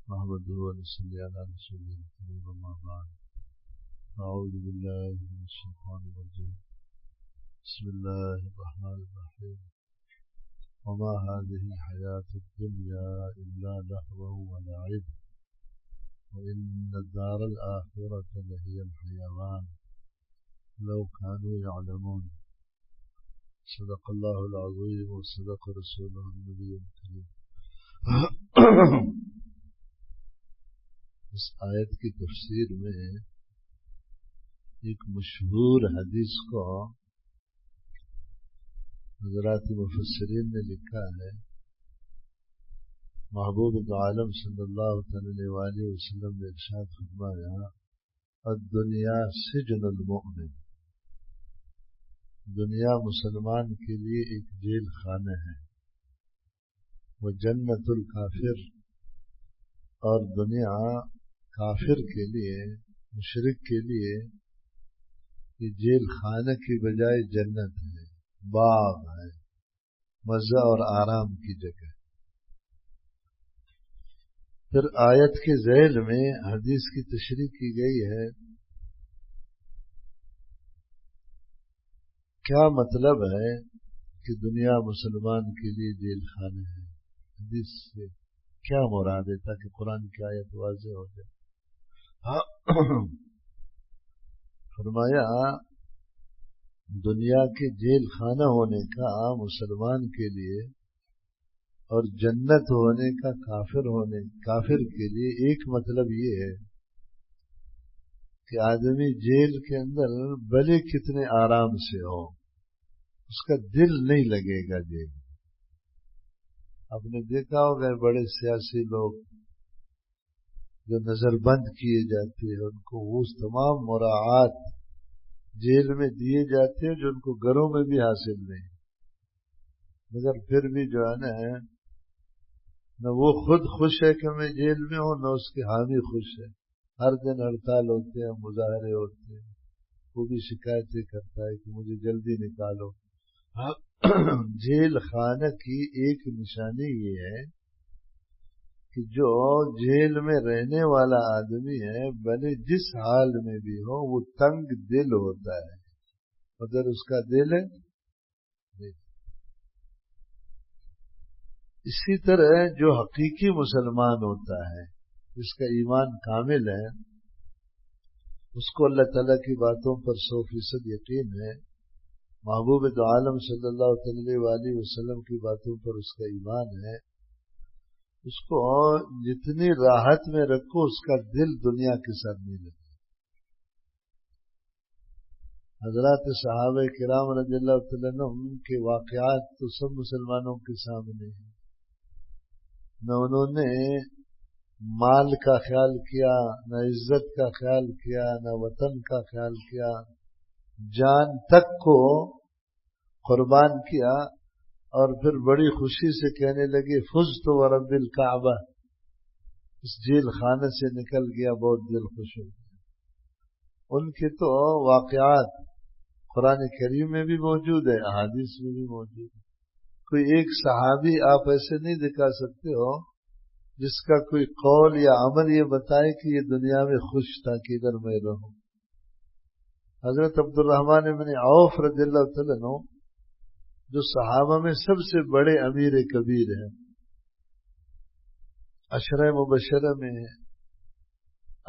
محمد صلی اللہ علیہ وسلم وما بعد اعوذ باللہ من الشیطان الرجیم بسم اللہ الرحمن الرحیم وما هذه الحياة الدنيا إلا لهو ولعب وإن الدار الآخرة لهي الحيوان لو كانوا يعلمون صدق الله العظيم وصدق رسوله النبي الكريم. اس آیت کی تفسیر میں ایک مشہور حدیث کو حضرات مفسرین نے لکھا ہے. محبوب عالم صلی اللہ علیہ وآلہ وسلم نے ارشاد فرمایا الدنیا سجن المؤمن، دنیا مسلمان کے لیے ایک جیل خانہ ہے. وہ جنت الکافر، اور دنیا کافر کے لیے، مشرک کے لیے یہ جیل خانہ کی بجائے جنت ہے، باغ ہے، مزہ اور آرام کی جگہ. پھر آیت کے ذیل میں حدیث کی تشریح کی گئی ہے. کیا مطلب ہے کہ دنیا مسلمان کے لیے جیل خانہ ہے؟ حدیث سے کیا مراد ہے تاکہ قرآن کی آیت واضح ہو جائے. فرمایا دنیا کے جیل خانہ ہونے کا مسلمان کے لیے اور جنت ہونے کا کافر کے لیے ایک مطلب یہ ہے کہ آدمی جیل کے اندر بھلے کتنے آرام سے ہو، اس کا دل نہیں لگے گا جیل. آپ نے دیکھا ہوگا بڑے سیاسی لوگ جو نظر بند کیے جاتے ہیں، ان کو وہ تمام مراعات جیل میں دیے جاتے ہیں جو ان کو گھروں میں بھی حاصل نہیں. مگر پھر بھی جو ہے نہ وہ خود خوش ہے کہ میں جیل میں ہوں، نہ اس کے حامی خوش ہے. ہر دن ہڑتال ہوتے ہیں، مظاہرے ہوتے ہیں، وہ بھی شکایتیں کرتا ہے کہ مجھے جلدی نکالو. جیل خانہ کی ایک نشانی یہ ہے کہ جو جیل میں رہنے والا آدمی ہے بھلے جس حال میں بھی ہو وہ تنگ دل ہوتا ہے، مگر اس کا دل ہے. اسی طرح جو حقیقی مسلمان ہوتا ہے، جس کا ایمان کامل ہے، اس کو اللہ تعالیٰ کی باتوں پر 100% یقین ہے. محبوب عالم صلی اللہ علیہ وآلہ وسلم کی باتوں پر اس کا ایمان ہے. اس کو جتنی راحت میں رکھو اس کا دل دنیا کے ساتھ نہیں لگتا. حضرات صحابہ کرام رضی اللہ تعالیٰ عنہ کے واقعات تو سب مسلمانوں کے سامنے ہیں. نہ انہوں نے مال کا خیال کیا، نہ عزت کا خیال کیا، نہ وطن کا خیال کیا، جان تک کو قربان کیا. اور پھر بڑی خوشی سے کہنے لگے فزت ورب الکعبہ، اس جیل خانے سے نکل گیا، بہت دل خوش ہو گیا. ان کے تو واقعات قرآن کریم میں بھی موجود ہے، احادیث میں بھی موجود ہے. کوئی ایک صحابی آپ ایسے نہیں دکھا سکتے ہو جس کا کوئی قول یا عمل یہ بتائے کہ یہ دنیا میں خوش تھا کہ ادھر میں رہوں. حضرت عبد الرحمن بن عوف رضی اللہ تعالیٰ عنہ جو صحابہ میں سب سے بڑے امیر کبیر ہیں، عشرہ مبشرہ میں ہیں.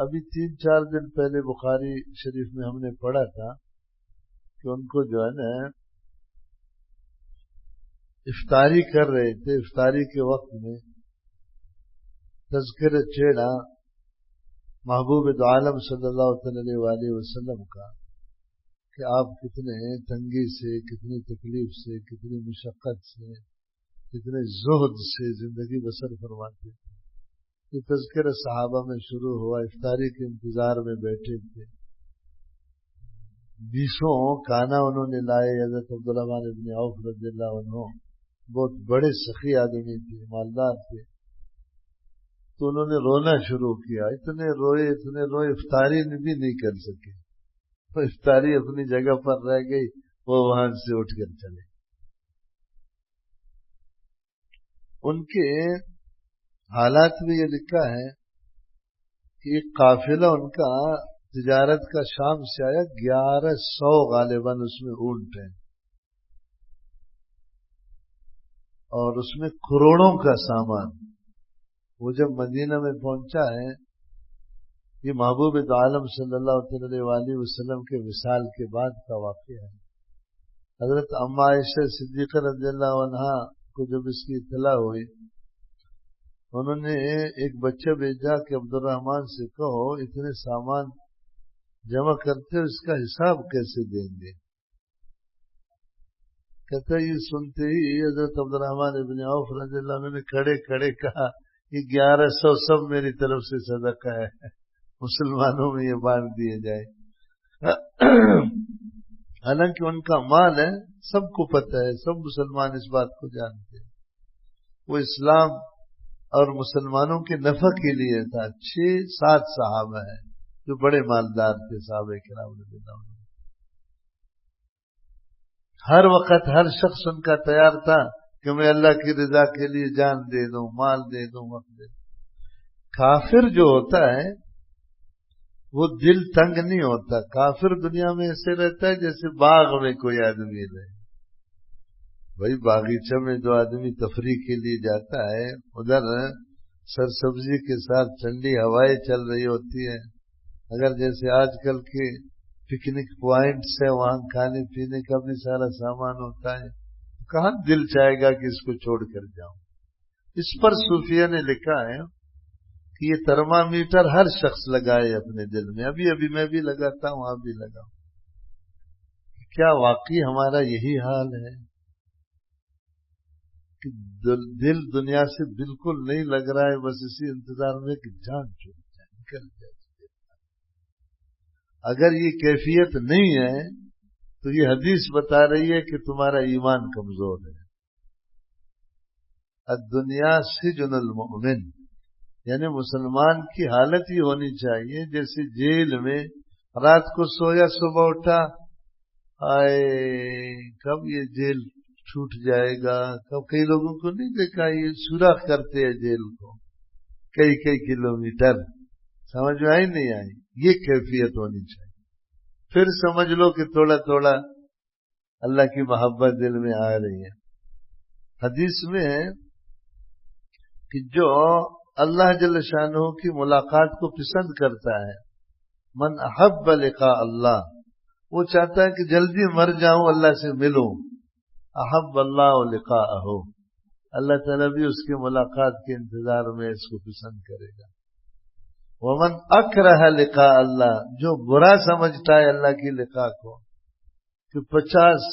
ابھی 3-4 دن پہلے بخاری شریف میں ہم نے پڑھا تھا کہ ان کو جو ہے نا افطاری کر رہے تھے. افطاری کے وقت میں تذکرہ چھیڑا محبوب عالم صلی اللہ علیہ وآلہ وسلم کا کہ آپ کتنے تنگی سے، کتنی تکلیف سے، کتنی مشقت سے، کتنے زہد سے زندگی بسر فرماتے تھے. یہ تذکرہ صحابہ میں شروع ہوا. افطاری کے انتظار میں بیٹھے تھے. 20 کانا انہوں نے لائے. حضرت عبدالرحمن بن عوف رضی اللہ عنہ بہت بڑے سخی آدمی تھے، مالدار تھے. تو انہوں نے رونا شروع کیا. اتنے روئے، افطاری بھی نہیں کر سکے. تو افطاری اپنی جگہ پر رہ گئی، وہ وہاں سے اٹھ کر چلے. ان کے حالات میں یہ لکھا ہے کہ ایک قافلہ ان کا تجارت کا شام سے آیا، 1100 غالباً اس میں اونٹ ہیں، اور اس میں کروڑوں کا سامان۔ وہ جب مدینہ میں پہنچا ہے، یہ محبوب عالم صلی اللہ علیہ وآلہ وسلم کے وصال کے بعد کا واقعہ ہے۔ حضرت اما عائشہ صدیقہ رضی اللہ عنہا کو جب اس کی اطلاع ہوئی، انہوں نے ایک بچہ بھیجا کہ عبد الرحمن سے کہو اتنے سامان جمع کرتے اس کا حساب کیسے دیں گے؟ کہتا یہ سنتے ہی حضرت عبد الرحمن ابن عوف رضی اللہ عنہ نے کھڑے کھڑے کہا یہ 1100 سب میری طرف سے صدقہ ہے، مسلمانوں میں یہ بانٹ دیے جائے۔ حالانکہ ان کا مال ہے، سب کو پتہ ہے، سب مسلمان اس بات کو جانتے ہیں، وہ اسلام اور مسلمانوں کے نفع کے لیے تھا۔ 6-7 صحابہ ہیں جو بڑے مالدار تھے، صحابہ کرام رضی اللہ عنہ۔ ہر وقت ہر شخص ان کا تیار تھا کہ میں اللہ کی رضا کے لیے جان دے دوں، مال دے دوں، وقت دے دوں۔ کافر جو ہوتا ہے وہ دل تنگ نہیں ہوتا، کافر دنیا میں ایسے رہتا ہے جیسے باغ میں کوئی آدمی رہے۔ بھائی باغیچہ میں جو آدمی تفریح کے لیے جاتا ہے، ادھر سرسبزی کے ساتھ ٹھنڈی ہوائیں چل رہی ہوتی ہیں، اگر جیسے آج کل کے پکنک پوائنٹس ہے وہاں کھانے پینے کا بھی سارا سامان ہوتا ہے، کہاں دل چاہے گا کہ اس کو چھوڑ کر جاؤں۔ اس پر صوفیہ نے لکھا ہے کہ یہ ترمامیٹر ہر شخص لگائے اپنے دل میں، ابھی ابھی میں بھی لگاتا ہوں، آپ بھی لگاؤ۔ کیا واقعی ہمارا یہی حال ہے کہ دل دنیا سے بالکل نہیں لگ رہا ہے، بس اسی انتظار میں کہ جان چھوٹ جائے، نکل جائے۔ اگر یہ کیفیت نہیں ہے تو یہ حدیث بتا رہی ہے کہ تمہارا ایمان کمزور ہے۔ الدنیا سجن المؤمن، یعنی مسلمان کی حالت ہی ہونی چاہیے جیسے جیل میں رات کو سویا صبح اٹھا، آئے کب یہ جیل چھوٹ جائے گا، کب۔ کئی لوگوں کو نہیں دیکھا یہ سوراخ کرتے ہیں جیل کو کئی کلومیٹر، سمجھ میں آئی نہیں آئی؟ یہ کیفیت ہونی چاہیے، پھر سمجھ لو کہ تھوڑا تھوڑا اللہ کی محبت دل میں آ رہی ہے۔ حدیث میں ہے کہ جو اللہ جل شانہ کی ملاقات کو پسند کرتا ہے، من احب لقاء اللہ، وہ چاہتا ہے کہ جلدی مر جاؤں اللہ سے ملوں، احب اللہ لقاءہ، اللہ تعالیٰ بھی اس کی ملاقات کے انتظار میں اس کو پسند کرے گا۔ ومن اکرہ لقاء اللہ، جو برا سمجھتا ہے اللہ کی لقاء کو کہ 50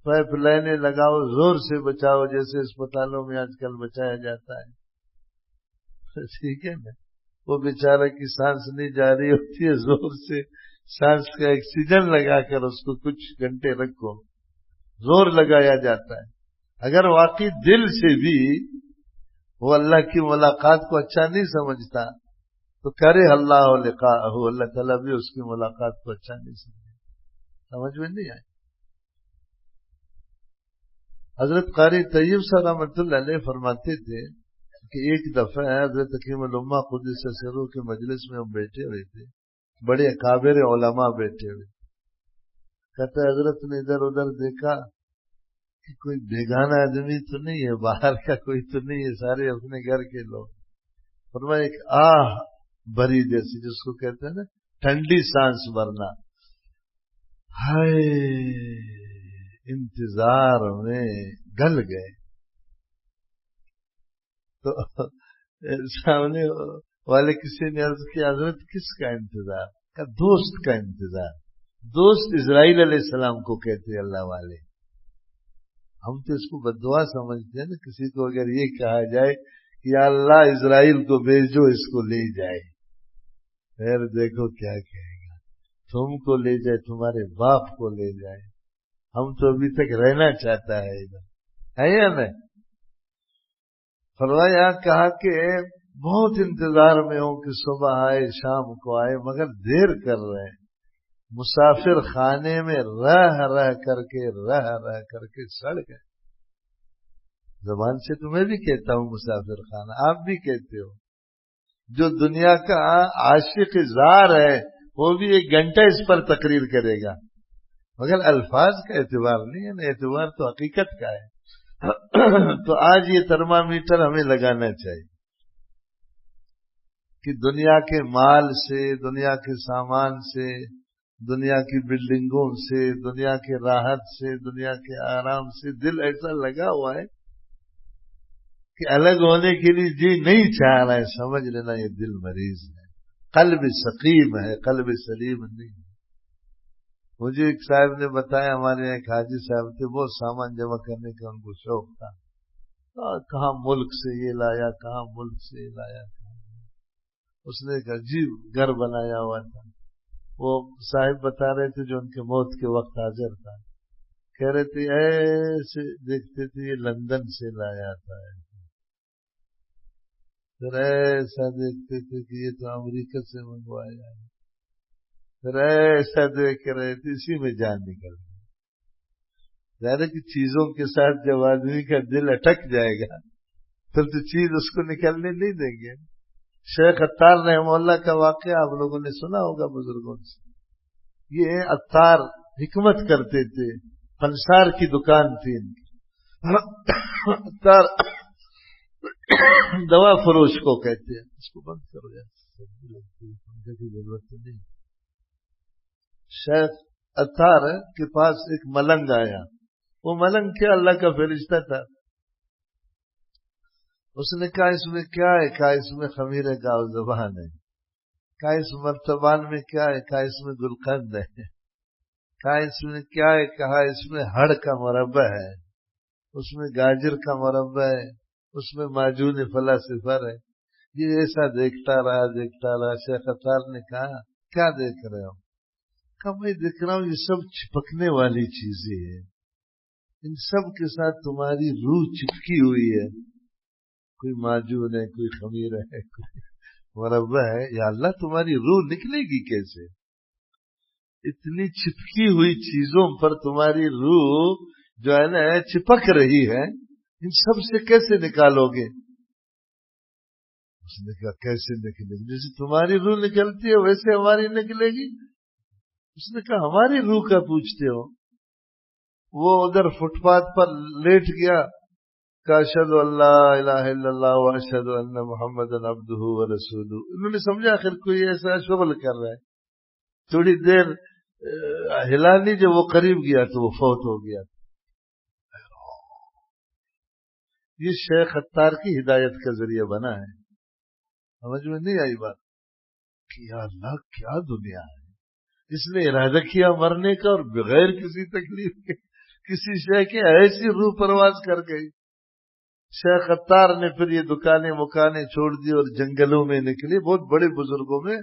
پائپ لائنیں لگاؤ زور سے بچاؤ، جیسے اسپتالوں میں آج کل بچایا جاتا ہے، ٹھیک ہے نا، وہ بیچارہ کی سانس نہیں جا رہی ہوتی ہے، زور سے سانس کا آکسیجن لگا کر اس کو کچھ گھنٹے رکھو، زور لگایا جاتا ہے۔ اگر واقعی دل سے بھی وہ اللہ کی ملاقات کو اچھا نہیں سمجھتا تو کرے اللہ لقاءہ، اللہ تعالیٰ بھی اس کی ملاقات کو اچھا نہیں سمجھتا۔ سمجھ میں نہیں آئی؟ حضرت قاری طیب صاحب رحمۃ اللہ علیہ فرماتے تھے کہ ایک دفعہ حضرت حکیم الامہ قدس سرہ کے مجلس میں ہم بیٹھے ہوئے تھے، بڑے اکابر علماء بیٹھے ہوئے، کہتا ہے حضرت نے ادھر ادھر دیکھا کہ کوئی بیگانہ آدمی تو نہیں ہے، باہر کا کوئی تو نہیں ہے، سارے اپنے گھر کے لوگ۔ فرمایا ایک آہ بھری جیسی، جس کو کہتے ہیں نا ٹھنڈی سانس بھرنا، ہائے انتظار میں گل گئے۔ تو سامنے والے کسی نے عرض کیا حضرت کس کا انتظار؟ کہ دوست کا انتظار۔ دوست اسرائیل علیہ السلام کو کہتے ہیں اللہ والے۔ ہم تو اس کو بددعا سمجھتے ہیں نا، کسی کو اگر یہ کہا جائے کہ یا اللہ اسرائیل کو بھیجو اس کو لے جائے، پھر دیکھو کیا کہے گا، تم کو لے جائے، تمہارے باپ کو لے جائے، ہم تو ابھی تک رہنا چاہتا ہے ادھر، ہے یا نہیں؟ فرمایا کہا کہ بہت انتظار میں ہوں کہ صبح آئے شام کو آئے، مگر دیر کر رہے ہیں، مسافر خانے میں رہ کر کے سڑ گئے۔ زبان سے تو میں بھی کہتا ہوں مسافر خانہ، آپ بھی کہتے ہو، جو دنیا کا عاشق زار ہے وہ بھی 1 گھنٹہ اس پر تقریر کرے گا، مگر الفاظ کا اعتبار نہیں ہے نا، اعتبار تو حقیقت کا ہے۔ تو آج یہ تھرمامیٹر ہمیں لگانا چاہیے کہ دنیا کے مال سے، دنیا کے سامان سے، دنیا کی بلڈنگوں سے، دنیا کے راحت سے، دنیا کے آرام سے دل ایسا لگا ہوا ہے کہ الگ ہونے کے لیے جی نہیں چاہ رہا ہے۔ سمجھ لینا یہ دل مریض ہے، قلب سقیم ہے، قلب سلیم نہیں ہے۔ مجھے ایک صاحب نے بتایا، ہمارے یہاں ایک حاجی صاحب تھے، بہت سامان جمع کرنے کا ان کو شوق تھا، کہاں ملک سے یہ لایا، کہاں ملک سے یہ لایا۔ اس نے ایک عجیب گھر بنایا ہوا تھا۔ وہ صاحب بتا رہے تھے جو ان کے موت کے وقت حاضر تھا، کہہ رہے تھے ایسے دیکھتے تھے یہ لندن سے لایا تھا، پھر ایسا دیکھتے تھے کہ یہ تو امریکہ سے منگوایا ہے، پھر ایسا دیکھ رہے تھے، اسی میں جان نکل گئی۔ ظاہر ہے کہ چیزوں کے ساتھ جب آدمی کا دل اٹک جائے گا پھر تو چیز اس کو نکلنے نہیں دیں گے۔ شیخ عطار رحمہ اللہ کا واقعہ آپ لوگوں نے سنا ہوگا بزرگوں سے۔ یہ عطار حکمت کرتے تھے، پنسار کی دکان تھی ان کی۔ عطار دوا فروش کو کہتے ہیں۔ اس کو بند کرو یار، پنکھے کی ضرورت تو نہیں۔ شیخ عطار کے پاس ایک ملنگ آیا، وہ ملنگ کیا اللہ کا فرشتہ تھا۔ اس نے کہا اس میں کیا ہے؟ کہا اس میں خمیرے کا زبان ہے۔ کہا اس مرتبان میں کیا ہے؟ کہا اس میں گلقند ہے۔ کہا اس میں کیا ہے؟ کہا اس میں ہڑ کا مربع ہے، اس میں گاجر کا مربع ہے، اس میں معجون فلا صفر ہے۔ یہ ایسا دیکھتا رہا۔ شیخ عطار نے کہا کیا دیکھ رہے ہو؟ کہا میں دیکھ رہا ہوں یہ سب چپکنے والی چیزیں ہیں، ان سب کے ساتھ تمہاری روح چپکی ہوئی ہے، کوئی معجون ہے، کوئی خمیر ہے، کوئی مربع ہے۔ یا اللہ تمہاری روح نکلے گی کیسے؟ اتنی چپکی ہوئی چیزوں پر تمہاری روح جو ہے نا چپک رہی ہے، ان سب سے کیسے نکالو گے؟ اس نے کہا کیسے نکلے گی؟ جیسے تمہاری روح نکلتی ہے ویسے ہماری نکلے گی۔ اس نے کہا ہماری روح کا پوچھتے ہو؟ وہ ادھر فٹ پاتھ پر لیٹ گیا کہ اشہد ان لا الہ الا اللہ واشہد ان محمدا عبدہ ورسولہ۔ انہوں نے سمجھا آخر کوئی ایسا شغل کر رہا ہے، تھوڑی دیر ہلا نہیں، جب وہ قریب گیا تو وہ فوت ہو گیا۔ یہ شیخ عطار کی ہدایت کا ذریعہ بنا ہے۔ سمجھ میں نہیں آئی بات کہ یا اللہ کیا دنیا ہے، اس نے ارادہ کیا مرنے کا اور بغیر کسی تکلیف کے کسی شے کے ایسی روح پرواز کر گئی۔ شیخ عطار نے پھر یہ دکانیں مکانیں چھوڑ دی اور جنگلوں میں نکلی۔ بہت بڑے بزرگوں میں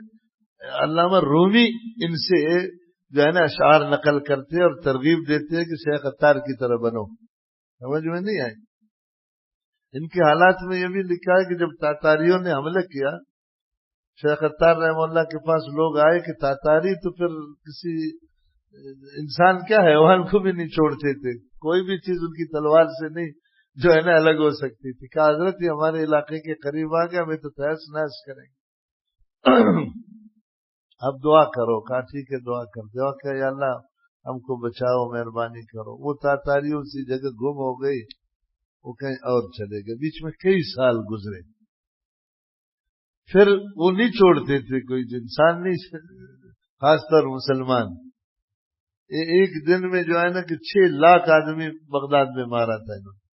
علامہ رومی ان سے جو ہے نا اشعار نقل کرتے اور ترغیب دیتے ہیں کہ شیخ عطار کی طرح بنو۔ سمجھ میں نہیں آئی؟ ان کے حالات میں یہ بھی لکھا ہے کہ جب تاتاریوں نے حملہ کیا، شیخ عطار رحمہ اللہ کے پاس لوگ آئے کہ تاتاری تو پھر کسی انسان کیا حیوان کو بھی نہیں چھوڑتے تھے، کوئی بھی چیز ان کی تلوار سے نہیں جو ہے نا الگ ہو سکتی تھی۔ کہا حضرت یہ ہمارے علاقے کے قریب آ گیا، ہمیں تو تحس نحس کریں گے، اب دعا کرو۔ کہا ٹھیک ہے دعا کر۔ دعا کہ یا اللہ ہم کو بچاؤ، مہربانی کرو۔ وہ تاتاری اسی جگہ گم ہو گئی، وہ کہیں اور چلے گئے۔ بیچ میں کئی سال گزرے، پھر وہ نہیں چھوڑتے تھے، کوئی انسان نہیں، خاص طور مسلمان۔ ایک دن میں جو ہے نا کہ 6 لاکھ آدمی بغداد میں مارا تھا انہوں نے۔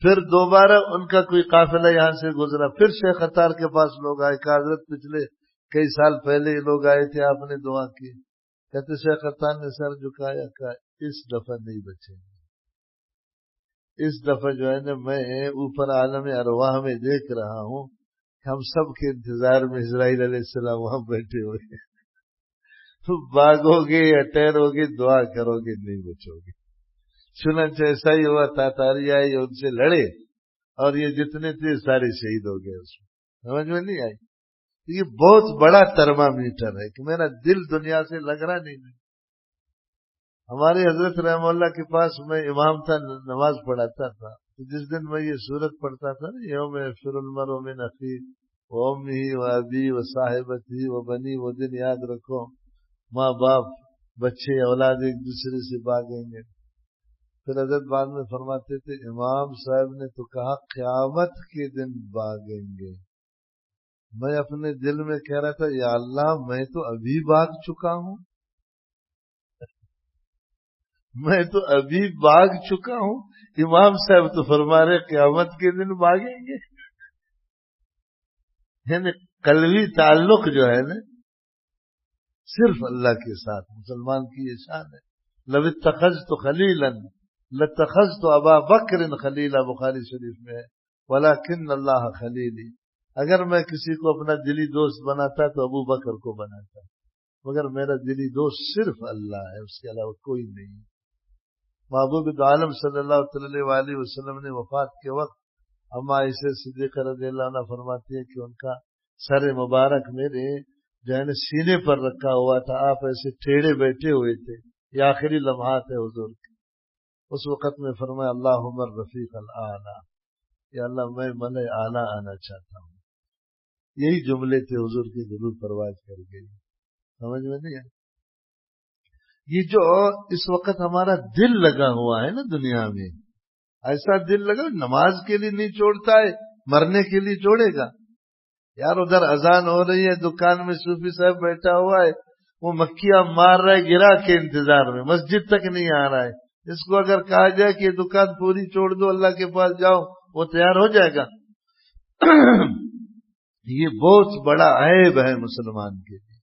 پھر دوبارہ ان کا کوئی قافلہ یہاں سے گزرا، پھر شیخ عطار کے پاس لوگ آئے کہ حضرت پچھلے کئی سال پہلے یہ لوگ آئے تھے، آپ نے دعا کی۔ کہتے شیخ عطار نے سر جھکایا، کہا اس دفعہ نہیں بچیں گے، اس دفعہ جو ہے نا میں اوپر عالم ارواح میں دیکھ رہا ہوں کہ ہم سب کے انتظار میں اسرائیل علیہ السلام وہاں بیٹھے ہوئے ہیں، تو بھاگو گے یا ٹھہرو گے، دعا کرو گے نہیں بچو گے۔ چنانچہ ایسا ہی ہوا، تاتاری آئے ان سے لڑے اور یہ جتنے تھے سارے شہید ہو گئے۔ اس میں سمجھ میں نہیں آئی؟ یہ بہت بڑا ترمامیٹر ہے کہ میرا دل دنیا سے لگ رہا نہیں۔ ہمارے حضرت رحمہ اللہ کے پاس میں امام تھا، نماز پڑھاتا تھا، تو جس دن میں یہ سورت پڑھتا تھا نا، یوم یفر المرء من اخیہ وامہ وابیہ وصاحبتہ وبنیہ، وہ دن یاد رکھو، ماں باپ بچے اولاد ایک دوسرے سے بھاگیں گے۔ پھر حضرت بعد میں فرماتے تھے امام صاحب نے تو کہا قیامت کے دن بھاگیں گے، میں اپنے دل میں کہہ رہا تھا یا اللہ میں تو ابھی بھاگ چکا ہوں، میں تو ابھی بھاگ چکا ہوں، امام صاحب تو فرما رہے قیامت کے دن بھاگیں گے۔ یعنی قلبی تعلق جو ہے نا صرف اللہ کے ساتھ، مسلمان کی یہ شان ہے۔ لو اتخذت خلیلا لاتخذت ابا بکر خلیلا، بخاری شریف میں ہے، ولکن اللہ خلیلی، اگر میں کسی کو اپنا دلی دوست بناتا تو ابو بکر کو بناتا، مگر میرا دلی دوست صرف اللہ ہے، اس کے علاوہ کوئی نہیں۔ محبوب عالم صلی اللہ علیہ وآلہ وسلم نے وفات کے وقت اما عائشہ صدیقہ رضی اللہ عنہ فرماتی ہے کہ ان کا سر مبارک میرے جو ہے نا سینے پر رکھا ہوا تھا، آپ ایسے ٹیڑھے بیٹھے ہوئے تھے، یہ آخری لمحات ہے حضور کے۔ اس وقت میں فرمایا اللہم الرفیق الاعلی، یا اللہ میں ملأ اعلیٰ آنا چاہتا ہوں۔ یہی جملے تھے حضور کی درود پرواز کر گئی، سمجھ میں نہیں ہے؟ یہ جو اس وقت ہمارا دل لگا ہوا ہے نا دنیا میں، ایسا دل لگا نماز کے لیے نہیں چھوڑتا ہے، مرنے کے لیے چھوڑے گا؟ یار ادھر اذان ہو رہی ہے، دکان میں صوفی صاحب بیٹھا ہوا ہے، وہ مکھیاں مار رہا ہے گرا کے انتظار میں، مسجد تک نہیں آ رہا ہے۔ اس کو اگر کہا جائے کہ یہ دکان پوری چھوڑ دو اللہ کے پاس جاؤ، وہ تیار ہو جائے گا؟ یہ بہت بڑا عیب ہے مسلمان کے لیے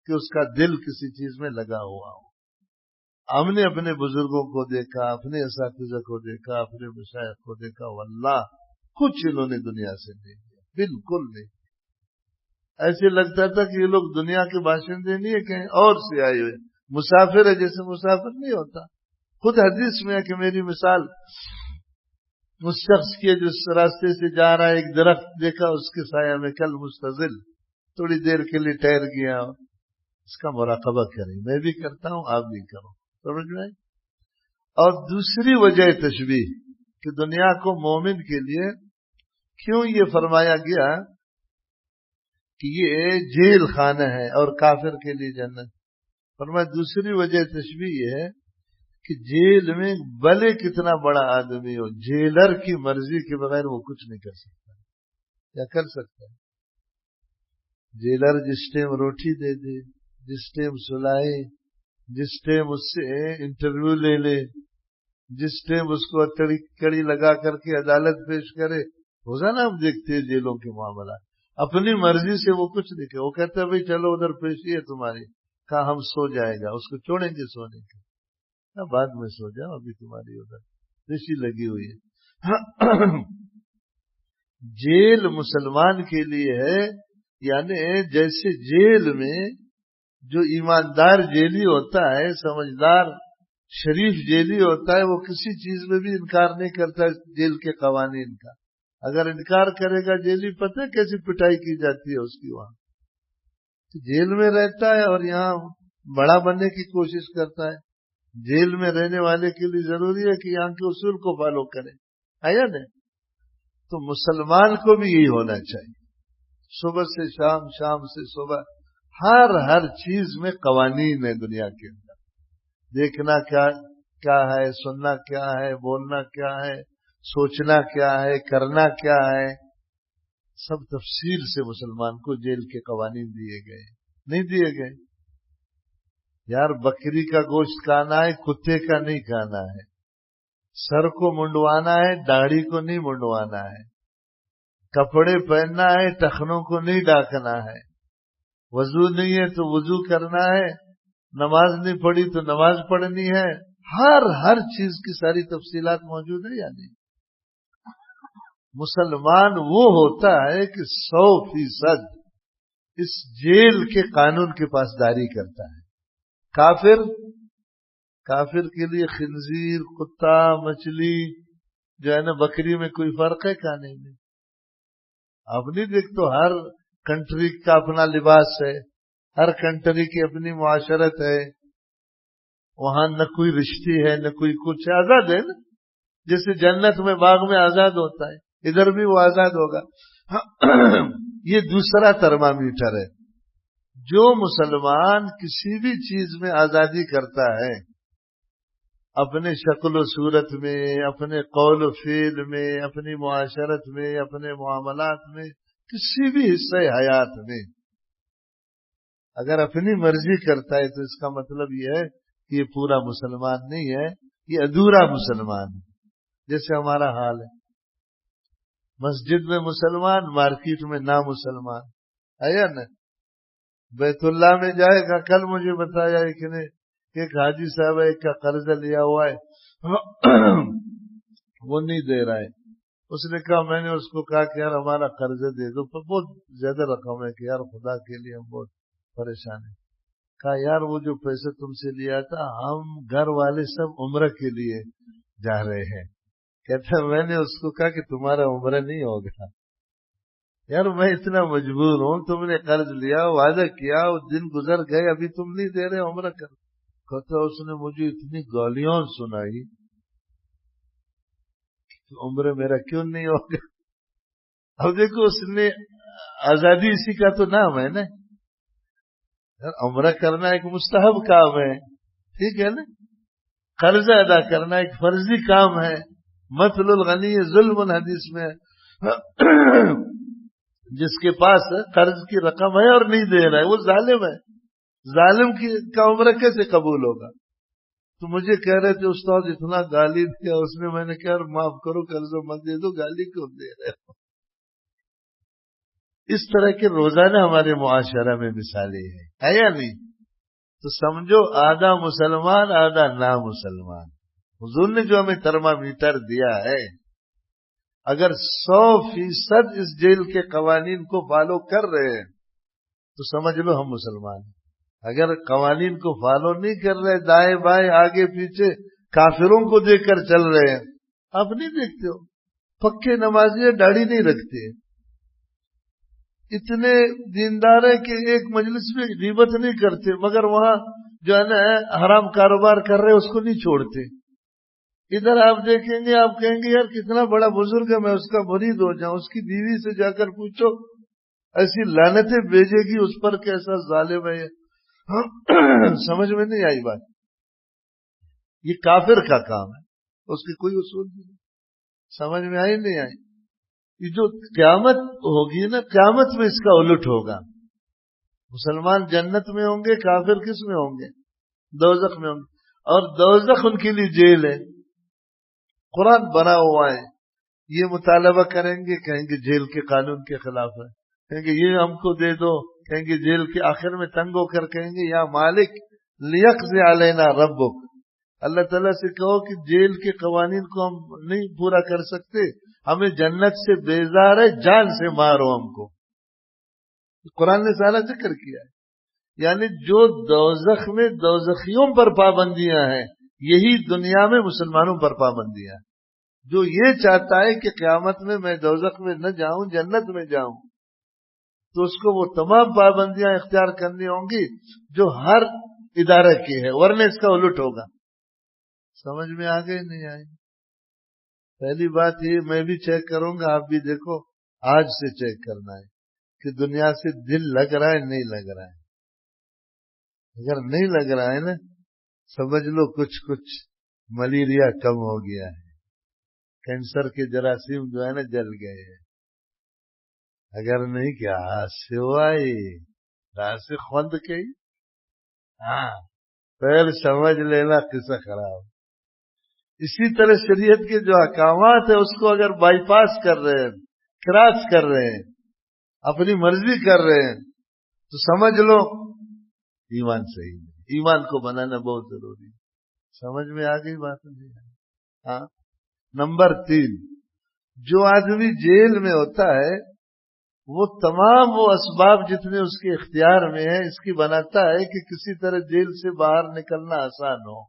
کہ اس کا دل کسی چیز میں لگا ہوا ہو۔ ہم نے اپنے بزرگوں کو دیکھا، اپنے اساتذہ کو دیکھا، اپنے مشائخ کو دیکھا، واللہ کچھ انہوں نے دنیا سے نہیں دیا، بالکل نہیں۔ ایسے لگتا تھا کہ یہ لوگ دنیا کے باشندے نہیں ہیں، کہیں اور سے آئے ہوئے، مسافر ہے، جیسے مسافر نہیں ہوتا۔ خود حدیث میں ہے کہ میری مثال اس شخص کی جو اس راستے سے جا رہا ہے، ایک درخت دیکھا اس کے سایہ میں کل مستظل، تھوڑی دیر کے لیے ٹھہر گیا، اس کا مراقبہ کریں، میں بھی کرتا ہوں آپ بھی کرو، سمجھ میں؟ اور دوسری وجہ تشبیہ کہ دنیا کو مومن کے لیے کیوں یہ فرمایا گیا کہ یہ جیل خانہ ہے اور کافر کے لیے جنت، فرمایا دوسری وجہ تشبیہ یہ ہے کہ جیل میں بھلے کتنا بڑا آدمی ہو، جیلر کی مرضی کے بغیر وہ کچھ نہیں کر سکتا، یا کر سکتا ہے؟ جیلر جس ٹائم روٹی دے دے، جس ٹائم سلائے، جس ٹائم اس سے انٹرویو لے لے، جس ٹائم اس کو کڑی لگا کر کے عدالت پیش کرے، روزانہ ہم دیکھتے ہیں جیلوں کے معاملات، اپنی مرضی سے وہ کچھ نہیں کہ وہ کہتا ہے بھائی چلو ادھر پیشی ہے تمہاری، کہا ہم سو جائے گا، اس کو چھوڑیں گے سونے کے، بعد میں سو جاؤ، ابھی تمہاری ادھر پیشی لگی ہوئی ہے۔ جیل مسلمان کے لیے ہے، یعنی جیسے جیل میں جو ایماندار جیلی ہوتا ہے، سمجھدار شریف جیلی ہوتا ہے، وہ کسی چیز میں بھی انکار نہیں کرتا جیل کے قوانین کا۔ اگر انکار کرے گا جیلی، پتہ کیسی پٹائی کی جاتی ہے اس کی وہاں، تو جیل میں رہتا ہے اور یہاں بڑا بننے کی کوشش کرتا ہے۔ جیل میں رہنے والے کے لیے ضروری ہے کہ یہاں کے اصول کو فالو کرے، ہے یا نہیں؟ تو مسلمان کو بھی یہی ہونا چاہیے، صبح سے شام، شام سے صبح، ہر چیز میں قوانین ہے دنیا کے اندر، دیکھنا کیا ہے، سننا کیا ہے، بولنا کیا ہے، سوچنا کیا ہے، کرنا کیا ہے، سب تفصیل سے مسلمان کو جیل کے قوانین دیے گئے، نہیں دیے گئے؟ یار بکری کا گوشت کھانا ہے، کتے کا نہیں کھانا ہے، سر کو منڈوانا ہے، داڑھی کو نہیں منڈوانا ہے، کپڑے پہننا ہے، ٹخنوں کو نہیں ڈھانکنا ہے، وضو نہیں ہے تو وضو کرنا ہے، نماز نہیں پڑھی تو نماز پڑھنی ہے، ہر چیز کی ساری تفصیلات موجود ہے یا نہیں؟ مسلمان وہ ہوتا ہے کہ 100% اس جیل کے قانون کے پاسداری کرتا ہے۔ کافر کے لیے خنزیر، کتا، مچھلی جو ہے نا، بکری میں کوئی فرق ہے کھانے میں؟ آپ نہیں دیکھتے، ہر کنٹری کا اپنا لباس ہے، ہر کنٹری کی اپنی معاشرت ہے، وہاں نہ کوئی رشتے ہے نہ کوئی کچھ ہے، آزاد ہے نا، جیسے جنت میں باغ میں آزاد ہوتا ہے ادھر بھی وہ آزاد ہوگا. یہ دوسرا ترمامیٹر ہے. جو مسلمان کسی بھی چیز میں آزادی کرتا ہے، اپنے شکل و صورت میں، اپنے قول و فعل میں، اپنی معاشرت میں، اپنے معاملات میں، کسی بھی حصہ حیات میں اگر اپنی مرضی کرتا ہے تو اس کا مطلب یہ ہے کہ یہ پورا مسلمان نہیں ہے، یہ ادھورا مسلمان ہے. جیسے ہمارا حال ہے، مسجد میں مسلمان، مارکیٹ میں نا مسلمان ہے یا نا؟ بیت اللہ میں جائے گا، کل مجھے بتایا ایک نے ایک حاجی صاحب ایک کا قرض لیا ہوا ہے وہ نہیں دے رہا ہے. اس نے کہا، میں نے اس کو کہا کہ یار ہمارا قرض دے دو، بہت زیادہ رقم ہے کہ یار خدا کے لیے ہم بہت پریشان ہیں. کہا یار وہ جو پیسے تم سے لیا تھا ہم گھر والے سب عمرہ کے لیے جا رہے ہیں. کہتا میں نے اس کو کہا کہ تمہارا عمرہ نہیں ہوگا یار، میں اتنا مجبور ہوں، تم نے قرض لیا، وعدہ کیا، وہ دن گزر گئے، ابھی تم نہیں دے رہے عمرہ کر. کہتا اس نے مجھے اتنی گالیاں سنائی کہ عمرہ میرا کیوں نہیں ہوگا. اب دیکھو اس نے آزادی اسی کا تو نام ہے نا. عمرہ کرنا ایک مستحب کام ہے، ٹھیک ہے نا. قرض ادا کرنا ایک فرضی کام ہے. مثل الغنی ظلم حدیث میں جس کے پاس قرض کی رقم ہے اور نہیں دے رہا ہے وہ ظالم ہے. ظالم کا عمرہ کیسے قبول ہوگا؟ تو مجھے کہہ رہے تھے استاد اتنا گالی دیا اس نے، میں نے کہا معاف کرو قرض مت دے دو، گالی کیوں دے رہے ہو؟ اس طرح کے روزانہ ہمارے معاشرہ میں مثالیں ہے یا نہیں؟ تو سمجھو آدھا مسلمان آدھا نا مسلمان. حضور نے جو ہمیں ترمامیٹر دیا ہے، اگر 100% اس جیل کے قوانین کو فالو کر رہے ہیں تو سمجھ لو ہم مسلمان ہیں. اگر قوانین کو فالو نہیں کر رہے، دائیں بائیں آگے پیچھے کافروں کو دیکھ کر چل رہے ہیں. آپ نہیں دیکھتے ہو پکے نمازی داڑھی نہیں رکھتے، اتنے دیندار ہیں کہ ایک مجلس میں غیبت نہیں کرتے، مگر وہاں جو ہے نا حرام کاروبار کر رہے اس کو نہیں چھوڑتے. ادھر آپ دیکھیں گے، آپ کہیں گے یار کتنا بڑا بزرگ ہے، میں اس کا مرید ہو جاؤں. اس کی بیوی سے جا کر پوچھو، ایسی لعنتیں بھیجے گی اس پر کیسا ظالم ہے. سمجھ میں نہیں آئی بات؟ یہ کافر کا کام ہے، اس کی کوئی اصول نہیں. سمجھ میں آئی نہیں آئی؟ یہ جو قیامت ہوگی نا، قیامت میں اس کا الٹ ہوگا. مسلمان جنت میں ہوں گے، کافر کس میں ہوں گے؟ دوزخ میں ہوں گے. اور دوزخ ان کے لیے جیل ہے. قرآن بنا ہوا ہے. یہ مطالبہ کریں گے، کہیں گے جیل کے قانون کے خلاف ہے، کہیں گے یہ ہم کو دے دو، کہیں گے جیل کے آخر میں تنگ ہو کر کہیں گے یا مالک لیقضی علینا ربک، اللہ تعالیٰ سے کہو کہ جیل کے قوانین کو ہم نہیں پورا کر سکتے، ہمیں جنت سے بیزار ہے، جان سے مارو ہم کو. قرآن نے سارا ذکر کیا ہے. یعنی جو دوزخ میں دوزخیوں پر پابندیاں ہیں، یہی دنیا میں مسلمانوں پر پابندیاں ہیں. جو یہ چاہتا ہے کہ قیامت میں دوزخ میں نہ جاؤں، جنت میں جاؤں، تو اس کو وہ تمام پابندیاں اختیار کرنی ہوں گی جو ہر ادارہ کی ہے، ورنہ اس کا الٹ ہوگا. سمجھ میں آ گئی نہیں آئی؟ پہلی بات یہ میں بھی چیک کروں گا، آپ بھی دیکھو، آج سے چیک کرنا ہے کہ دنیا سے دل لگ رہا ہے نہیں لگ رہا ہے. اگر نہیں لگ رہا ہے نا، سمجھ لو کچھ ملیریا کم ہو گیا ہے، کینسر کے جراثیم جو ہے نا جل گئے ہیں. اگر نہیں کیا سوائے راس خوند کے، ہاں پھر سمجھ لینا قصہ خراب. اسی طرح شریعت کے جو احکامات ہیں اس کو اگر بائی پاس کر رہے ہیں، کراس کر رہے ہیں، اپنی مرضی کر رہے ہیں، تو سمجھ لو ایمان صحیح ہے. ایمان کو بنانا بہت ضروری ہے. سمجھ میں آ گئی بات نہیں؟ ہاں. نمبر 3، جو آدمی جیل میں ہوتا ہے وہ تمام وہ اسباب جتنے اس کے اختیار میں ہیں اس کی بناتا ہے کہ کسی طرح جیل سے باہر نکلنا آسان ہو.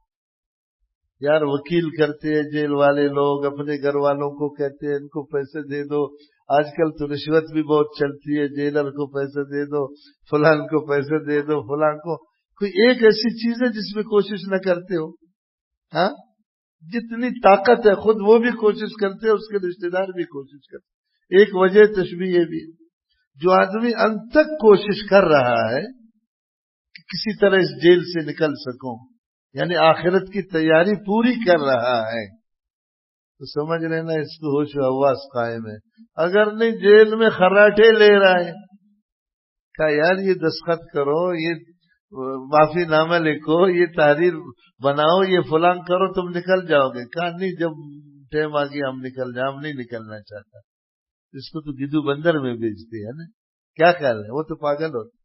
یار وکیل کرتے ہیں جیل والے لوگ، اپنے گھر والوں کو کہتے ہیں ان کو پیسے دے دو. آج کل تو رشوت بھی بہت چلتی ہے، جیلر کو پیسے دے دو، فلان کو پیسے دے دو، فلان کو. کوئی ایک ایسی چیز ہے جس میں کوشش نہ کرتے ہو؟ ہاں جتنی طاقت ہے خود وہ بھی کوشش کرتے ہیں، اس کے رشتے دار بھی کوشش کرتے۔ ایک وجہ تشبیہ یہ بھی ہے، جو آدمی انت تک کوشش کر رہا ہے کہ کسی طرح اس جیل سے نکل سکوں، یعنی آخرت کی تیاری پوری کر رہا ہے، تو سمجھ لینا اس کو ہوش و حواس قائم ہے۔ اگر نہیں جیل میں خراٹے لے رہا ہے، کہا یار یہ دستخط کرو، یہ معافی نامہ لکھو، یہ تحریر بناؤ، یہ فلاں کرو، تم نکل جاؤ گے۔ کہا نہیں، جب ٹائم آ گیا ہم نکل جائیں، ہم نہیں نکلنا چاہتا۔ اس کو تو گدو بندر میں بیچتے ہیں نا، کیا خیال ہے، وہ تو پاگل ہوتا۔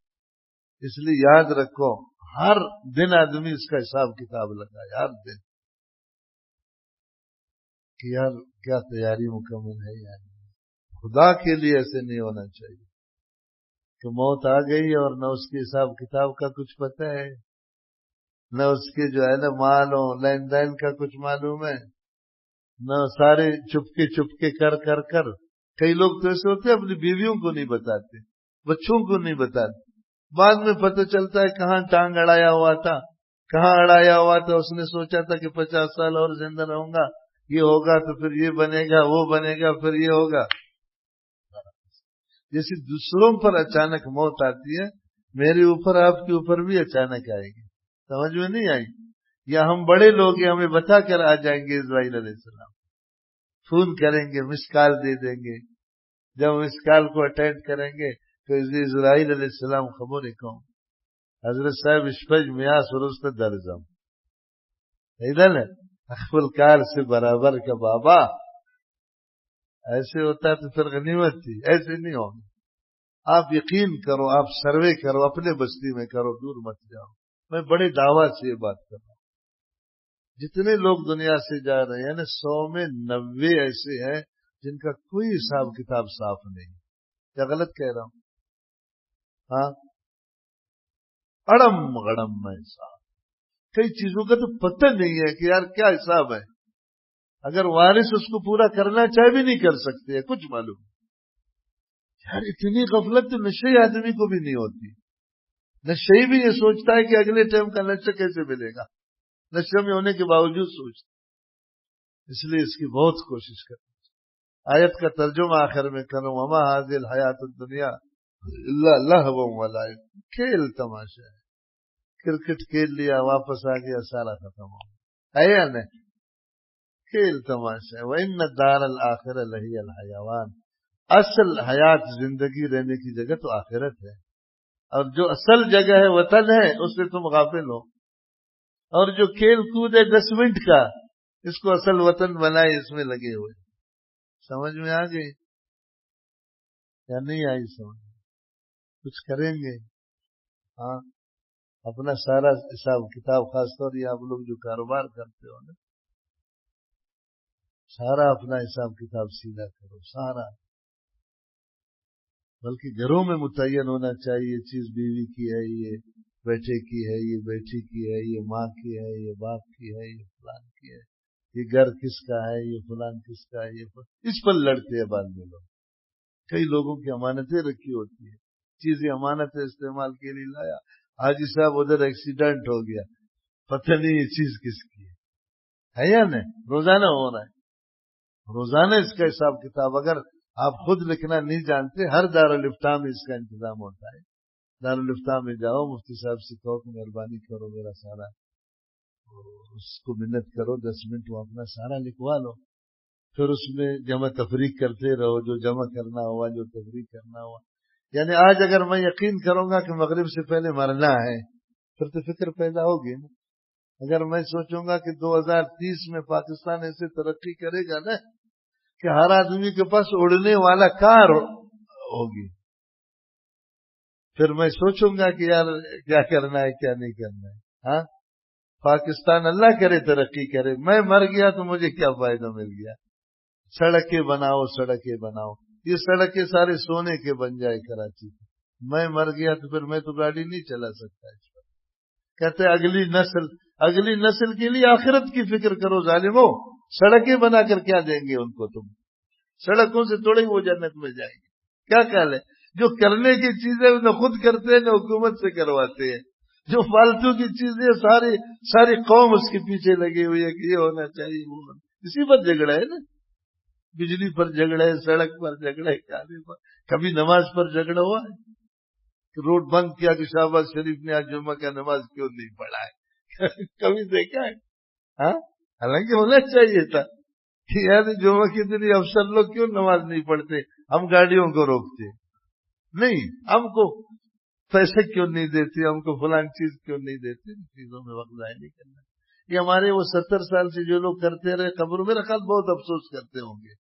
اس لیے یاد رکھو، ہر دن آدمی اس کا حساب کتاب لگائے، ہر دن، کہ یار کیا تیاری مکمل ہے یار۔ خدا کے لیے ایسے نہیں ہونا چاہیے کہ موت آ گئی اور نہ اس کے حساب کتاب کا کچھ پتہ ہے، نہ اس کے جو ہے نا مال و لین دین کا کچھ معلوم ہے، نہ سارے چپکے کر کئی لوگ تو ایسے ہوتے ہیں اپنی بیویوں کو نہیں بتاتے، بچوں کو نہیں بتاتے، بعد میں پتہ چلتا ہے کہاں ٹانگ اڑایا ہوا تھا، کہاں اڑایا ہوا تھا، اس نے سوچا تھا کہ 50 سال اور زندہ رہوں گا، یہ ہوگا تو پھر یہ بنے گا، وہ بنے گا، پھر یہ ہوگا۔ جیسے دوسروں پر اچانک موت آتی ہے، میرے اوپر آپ کے اوپر بھی اچانک آئے گی، سمجھ میں نہیں آئی؟ یا ہم بڑے لوگ ہیں، ہمیں بتا کر آ جائیں گے اسرائیل علیہ السلام، فون کریں گے، مس کال دے دیں گے، جب ہم اس کال کو اٹینڈ کریں گے تو اسرائیل علیہ السلام خبر کہوں حضرت صاحب اشپج میاں سرست درزم ادھر اخبل کار سے برابر کا بابا، ایسے ہوتا تو پھر غنیمت تھی، ایسے نہیں ہوگا۔ آپ یقین کرو، آپ سروے کرو، اپنے بستی میں کرو، دور مت جاؤ۔ میں بڑے دعویٰ سے یہ بات کر رہا ہوں، جتنے لوگ دنیا سے جا رہے ہیں نا، 100 میں 90 ایسے ہیں جن کا کوئی حساب کتاب صاف نہیں۔ کیا غلط کہہ رہا ہوں؟ ہاں، اڑم غڑم میں صاف، کئی چیزوں کا تو پتہ نہیں ہے کہ یار کیا حساب ہے، اگر وارث اس کو پورا کرنا چاہے بھی نہیں کر سکتے، کچھ معلوم یار۔ اتنی غفلت تو نشے آدمی کو بھی نہیں ہوتی، نشے بھی یہ سوچتا ہے کہ اگلے ٹائم کا نشہ کیسے ملے گا، نشے میں ہونے کے باوجود سوچتا، اس لیے اس کی بہت کوشش کرتا۔ آیت کا ترجمہ آخر میں کروں، وما هذه الحیات الدنیا الا لهو ولعب، کھیل تماشا ہے، کرکٹ کھیل لیا واپس آ گیا سارا ختم ہو گیا، ہے یا نہیں؟ کھیل تماشا ہے۔ وَإِنَّ الدَّارَ الْآخِرَةَ لَهِيَ الْحَيَوَانُ، اصل حیات زندگی رہنے کی جگہ تو آخرت ہے، اور جو اصل جگہ ہے وطن ہے اس سے تم غافل ہو، اور جو کھیل کود ہے 10 منٹ کا، اس کو اصل وطن بنائے، اس میں لگے ہوئے۔ سمجھ میں آ گئی یا نہیں آئی سمجھ؟ کچھ کریں گے؟ ہاں، اپنا سارا حساب کتاب، خاص طور یہ آپ لوگ جو کاروبار کرتے ہو نا، سارا اپنا حساب کتاب سیدھا کرو، سارا، بلکہ گھروں میں متعین ہونا چاہیے، یہ چیز بیوی کی ہے، یہ بیٹے کی ہے، یہ بیٹی کی ہے، یہ ماں کی ہے، یہ باپ کی ہے، یہ فلان کی ہے، یہ گھر کس کا ہے، یہ فلان کس کا ہے، یہ اس پر لڑتے ہیں بعد میں لوگ۔ کئی لوگوں کی امانتیں رکھی ہوتی ہے، چیزیں امانتیں استعمال کے لیے لایا، حاجی صاحب ادھر ایکسیڈنٹ ہو گیا، پتہ نہیں یہ چیز کس کی ہے یا نہیں؟ روزانہ ہو رہا ہے، روزانہ اس کا حساب کتاب۔ اگر آپ خود لکھنا نہیں جانتے، ہر دارالفتاء میں اس کا انتظام ہوتا ہے، دارالفتاء میں جاؤ، مفتی صاحب سے کہو کہ مہربانی کرو میرا سارا، اس کو منت کرو 10 منٹ، وہ اپنا سارا لکھوا لو، پھر اس میں جمع تفریق کرتے رہو، جو جمع کرنا ہوا، جو تفریق کرنا ہوا۔ یعنی آج اگر میں یقین کروں گا کہ مغرب سے پہلے مرنا ہے، پھر تو فکر پیدا ہوگی نا۔ اگر میں سوچوں گا کہ 2030 میں پاکستان ایسے ترقی کرے گا نا کہ ہر آدمی کے پاس اڑنے والا کار ہوگی، پھر میں سوچوں گا کہ یار کیا کرنا ہے کیا نہیں کرنا ہے۔ ہاں، پاکستان اللہ کرے ترقی کرے، میں مر گیا تو مجھے کیا فائدہ مل گیا؟ سڑکیں بناؤ، سڑکیں بناؤ، یہ سڑکیں سارے سونے کے بن جائے کراچی، میں مر گیا تو پھر میں تو گاڑی نہیں چلا سکتا اس پر۔ کہتے اگلی نسل کے لیے آخرت کی فکر کرو ظالمو، سڑکیں بنا کر کیا دیں گے ان کو تم؟ سڑکوں سے تھوڑے وہ جنت میں جائیں گے۔ کیا خیال ہے؟ جو کرنے کی چیزیں نہ خود کرتے ہیں نہ حکومت سے کرواتے ہیں، جو فالتو کی چیزیں ساری قوم اس کے پیچھے لگی ہوئی ہے کہ یہ ہونا چاہیے وہ ہونا. اسی پر جھگڑا ہے نا. بجلی پر جھگڑا ہے, سڑک پر جھگڑا ہے, کھانے پر. کبھی نماز پر جھگڑا ہوا ہے کہ روڈ بند کیا کہ شہباز شریف نے آج جمعہ کا نماز کیوں نہیں پڑھا ہے؟ کبھی دیکھا ہے؟ ہاں, حالانکہ ہونا چاہیے تھا کہ یار جمعہ کے دن افسر لوگ کیوں نماز نہیں پڑھتے, ہم گاڑیوں کو روکتے نہیں, ہم کو پیسے کیوں نہیں دیتے, ہم کو فلان چیز کیوں نہیں دیتے. ان چیزوں میں وقت ضائع نہیں کرنا. یہ ہمارے وہ 70 سال سے جو لوگ کرتے رہے قبروں میں رکھا بہت افسوس کرتے ہوں گے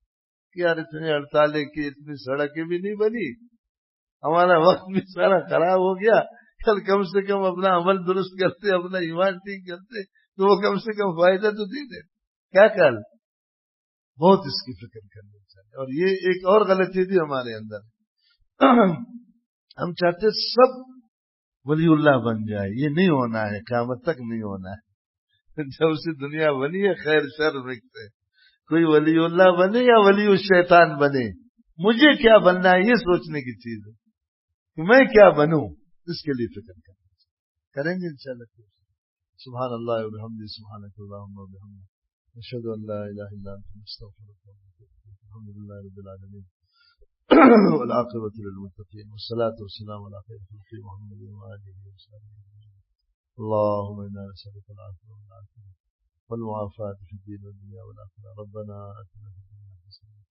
کہ یار اتنے ہڑتالیں کی, اتنی سڑکیں بھی نہیں بنی, ہمارا وقت بھی سارا خراب ہو گیا. کل کم سے کم اپنا عمل درست کرتے, اپنا ایمان ٹھیک کرتے تو وہ کم سے کم فائدہ تو دے دے. کیا کل بہت اس کی فکر کرنی چاہیے. اور یہ ایک اور غلطی تھی ہمارے اندر, ہم چاہتے سب ولی اللہ بن جائے. یہ نہیں ہونا ہے, قیامت تک نہیں ہونا ہے. جب سے دنیا بنی ہے خیر شر رکھتے, کوئی ولی اللہ بنے یا ولی الشیطان بنے, مجھے کیا بننا ہے یہ سوچنے کی چیز ہے کہ میں کیا بنوں. اس کے لیے فکر کریں گے انشاءاللہ. سبحان اللہ و بحمدہ, سبحانک اللہم و بحمدک, اشہد ان لا الہ الا انت, استغفرک و اتوب الیک. الحمدللہ رب العالمین والعاقبۃ للمتقین والصلاة والسلام علی خیر خلق محمد وآلہ وصحبہ. اللهم انا نسألك العافية والعافية والمعافاة في الدين والدنيا والآخرة. ربنا آتنا في الدنيا حسنة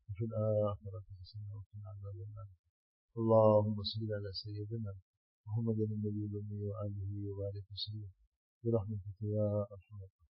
وفي الآخرة حسنة وقنا عذاب النار. اللهم صل على سيدنا محمد النبي الأمي وآله وبارك وسلم برحمتك يا أرحم الراحمين.